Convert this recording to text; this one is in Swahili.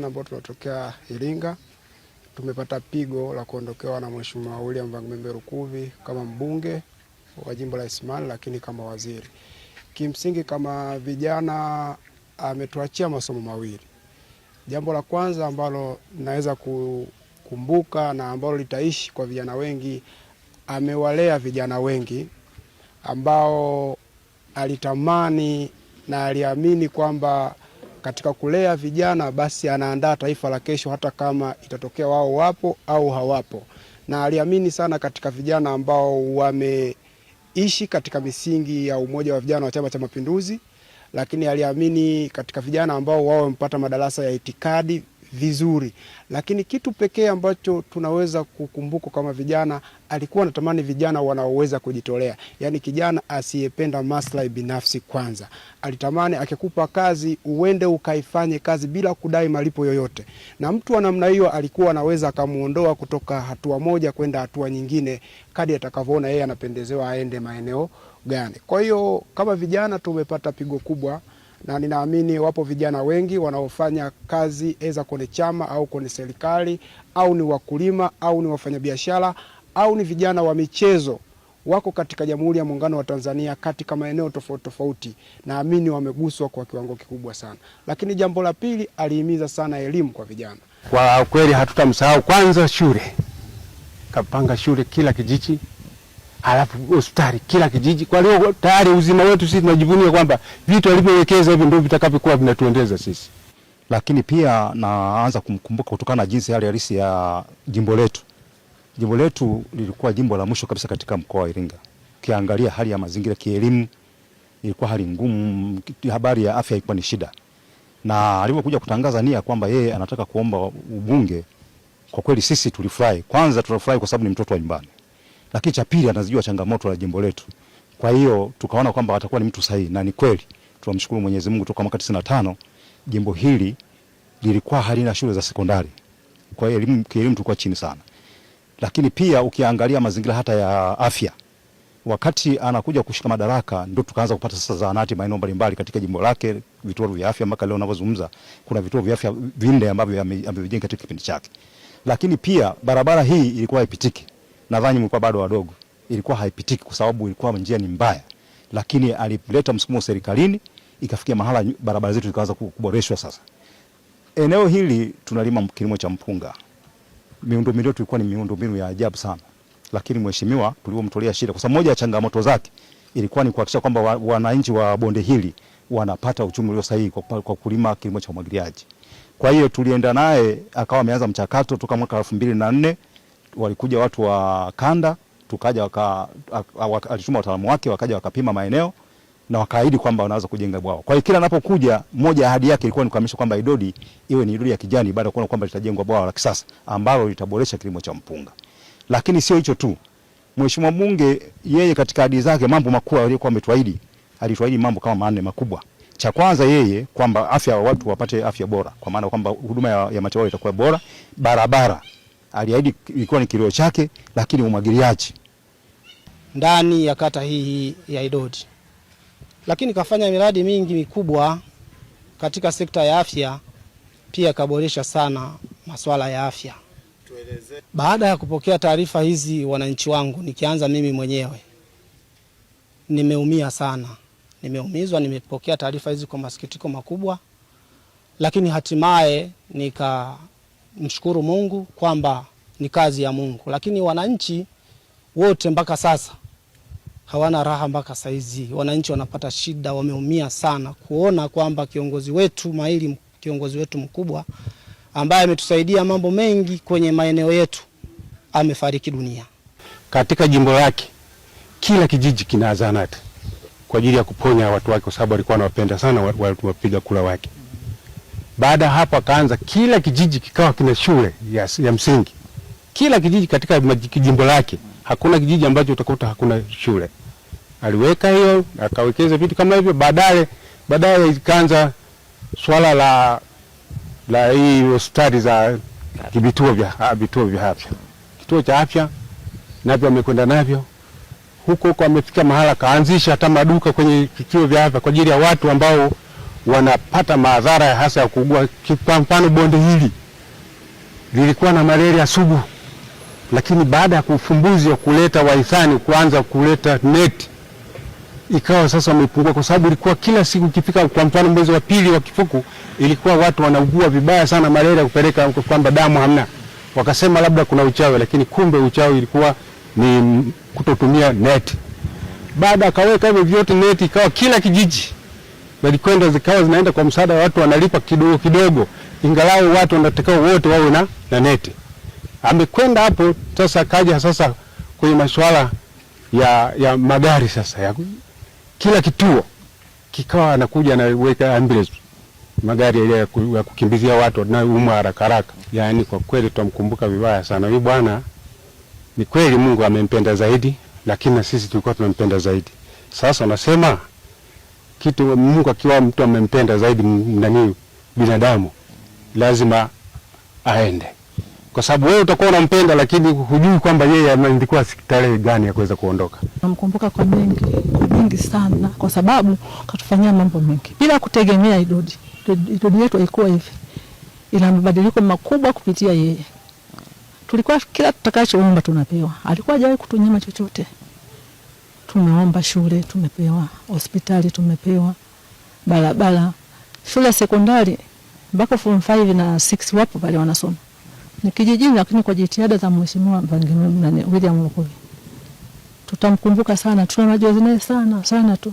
vijana ambao tunatokea Iringa tumepata pigo la kuondokewa na Mheshimiwa William Vang'ombe Lukuvi kama mbunge wa jimbo la Isimani, lakini kama waziri. Kimsingi kama vijana ametuachia masomo mawili. Jambo la kwanza ambalo naweza kukumbuka na ambalo litaishi kwa vijana wengi, amewalea vijana wengi ambao alitamani na aliamini kwamba katika kulea vijana basi anaandaa taifa la kesho, hata kama itatokea wao wapo au hawapo. Na aliamini sana katika vijana ambao wameishi katika misingi ya umoja wa vijana wa Chama cha Mapinduzi, lakini aliamini katika vijana ambao wao wamepata madarasa ya itikadi vizuri. Lakini kitu pekee ambacho tunaweza kukumbuka kama vijana, alikuwa anatamani vijana wanaoweza kujitolea. Yaani kijana asiyependa maslahi binafsi kwanza. Alitamani akikupa kazi uende ukaifanye kazi bila kudai malipo yoyote. Na mtu wa namna hiyo alikuwa anaweza akamuondoa kutoka hatua moja kwenda hatua nyingine kadri atakavyoona yeye anapendezewa aende maeneo gani. Kwa hiyo kama vijana tumepata pigo kubwa, na ninaamini wapo vijana wengi wanaofanya kazi eza kwenye chama au kwenye serikali, au ni wakulima au ni wafanyabiashara au ni vijana wa michezo, wako katika Jamhuri ya Muungano wa Tanzania katika maeneo tofauti tofauti. Naamini wameguswa kwa kiwango kikubwa sana. Lakini jambo la pili, alihimiza sana elimu kwa vijana. Kwa kweli hatutamsahau. Kwanza shule, kapanga shule kila kijiji, halafu hospitali kila kijiji. Kwa hiyo tayari uzima wetu sisi tunajivunia kwamba vitu alivyowekeza hivi ndio vitakavyokuwa vinatuendeza sisi. Lakini pia naanza kumkumbuka kutokana na jinsi hali halisi ya jimbo letu. Jimbo letu lilikuwa jimbo la mwisho kabisa katika mkoa wa Iringa. Ukiangalia hali ya mazingira, kielimu ilikuwa hali ngumu, habari ya afya ilikuwa ni shida. Na alipokuja kutangaza nia kwamba yeye anataka kuomba ubunge, kwa kweli sisi tulifurahi. Kwanza tulifurahi kwa sababu ni mtoto wa nyumbani. Lakini cha pili, anazijua changamoto la jimbo letu. Kwa hiyo tukaona kwamba atakuwa ni mtu sahihi, na ni kweli. Tunamshukuru Mwenyezi Mungu, toka mwaka 95 jimbo hili lilikuwa halina shule za sekondari. Kwa hiyo elimu tulikuwa chini sana. Lakini pia ukiangalia mazingira hata ya afya, wakati anakuja kushika madaraka ndio tukaanza kupata sasa zahanati maeneo mbalimbali katika jimbo lake, vituo vya afya. Mpaka leo ninavyozungumza kuna vituo vya afya 4 ambavyo amevijenga katika kipindi chake. Lakini pia barabara hii ilikuwa haipitiki. Nadhani mlikuwa bado wadogo. Ilikuwa haipitiki kwa sababu ilikuwa njia ni mbaya. Lakini alileta msukumo serikalini, ikafikia mahala barabara zetu zikaanza kuboreshwa sasa. Eneo hili tunalima kilimo cha mpunga. Miundombinu yetu ilikuwa ni miundombinu ya ajabu sana. Lakini mheshimiwa tuliomtolea shida, kwa sababu moja ya changamoto zake ilikuwa ni kuhakikisha kwamba wananchi wa bonde hili wanapata uchumi ulio sahihi kwa kulima kilimo cha umwagiliaji. Kwa hiyo tulienda naye, akawa ameanza mchakato toka mwaka 2004. Walikuja watu wa kanda, tukaja alituma wataalamu wake, wakaja wakapima maeneo na wakaahidi kwamba wanaweza kujenga bwawa. Kwa hiyo kila anapokuja, moja ya ahadi yake ilikuwa ni kuhakikisha kwamba Idodi iwe ni Idodi ya kijani, baada ya kuona kwamba litajengwa bwawa la kisasa ambalo litaboresha kilimo cha mpunga. Lakini sio hicho tu. Mheshimiwa Mbunge yeye katika ahadi zake mambo makubwa aliyokuwa ametuahidi, alituahidi mambo kama 4 makubwa. Cha kwanza yeye kwamba afya wa watu wapate afya bora, kwa maana kwamba huduma ya matibabu itakuwa bora. Barabara aliahidi ilikuwa ni kilio chake, lakini umwagiliaji ndani ya kata hii ya Idodi. Lakini kafanya miradi mingi mikubwa katika sekta ya afya, pia kaboresha sana masuala ya afya. Baada ya kupokea taarifa hizi, wananchi wangu, nikianza mimi mwenyewe, nimeumia sana. Nimeumizwa, nimepokea taarifa hizi kwa masikitiko makubwa, lakini hatimaye nikamshukuru Mungu kwamba ni kazi ya Mungu. Lakini wananchi wote mpaka sasa hawana raha. Mpaka saizi wananchi wanapata shida, wameumia sana kuona kwamba kiongozi wetu mahiri, kiongozi wetu mkubwa ambaye ametusaidia mambo mengi kwenye maeneo yetu amefariki dunia. Katika jimbo lake kila kijiji kina zahanati kwa ajili ya kuponya watu wake, kwa sababu alikuwa anawapenda sana watu wapiga kula wake. Baada hapo akaanza kila kijiji kikawa kina shule ya msingi. Kila kijiji katika jimbo lake, hakuna kijiji ambacho utakuta hakuna shule. Aliweka hiyo, akawekeza vitu kama hivyo. Baadaye ikaanza swala la hii hospitali za vituo vya afya. Kituo cha afya navyo amekwenda navyo. Huko amefika mahala kaanzisha hata maduka kwenye vituo vya afya kwa ajili ya watu ambao wanapata madhara hasa ya kuugua. Kwa mfano bonde hili lilikuwa na malaria sugu, lakini baada ya ufumbuzi wa kuleta wahisani kuanza kuleta neti, ikawa sasa umepungua, kwa sababu ilikuwa kila siku ikifika kwa mfano mwezi wa pili wa kifuku ilikuwa watu wanaugua vibaya sana malaria, kupeleka kwamba damu hamna. Wakasema labda kuna uchawi, lakini kumbe uchawi ilikuwa ni kutotumia neti. Baada akaweka hivyo vyote neti, ikawa kila kijiji walikwenda, zikawa zinaenda kwa msaada wa watu, wanalipa kidogo kidogo, ingalau watu wanatakiwa wote wawe na neti. Amekwenda hapo sasa, kaja sasa kwenye masuala ya magari sasa ya kila kituo kikawa anakuja anaweka ambulance, magari ile ya kukimbizia watu na umma haraka haraka. Yani kwa kweli tutamkumbuka vibaya sana huyu bwana. Ni kweli Mungu amempenda zaidi, lakini na sisi tulikuwa tumempenda zaidi. Sasa nasema kitu, Mungu akiwa mtu amempenda zaidi nani binadamu, lazima aende, kwa sababu wewe utakuwa unampenda lakini hujui kwamba yeye alikuwa tarehe gani ya kuweza kuondoka. Namkumbuka kwa mengi sana, kwa sababu katufanyia mambo mengi bila kutegemea Idodi. Idodi yetu haikuwa hivi, ila mabadiliko makubwa kupitia yeye. Tulikuwa kila tutakachoomba tunapewa. Alikuwa hajawahi kutunyima chochote. Tumeomba shule tumepewa, hospitali tumepewa, barabara, shule sekondari mpaka form 5 na 6 wapo pale wanasoma. Ni kijijini, lakini kwa jitihada za Mheshimiwa William Lukuvi tutamkumbuka sana. Tuna majonzi naye sana tu.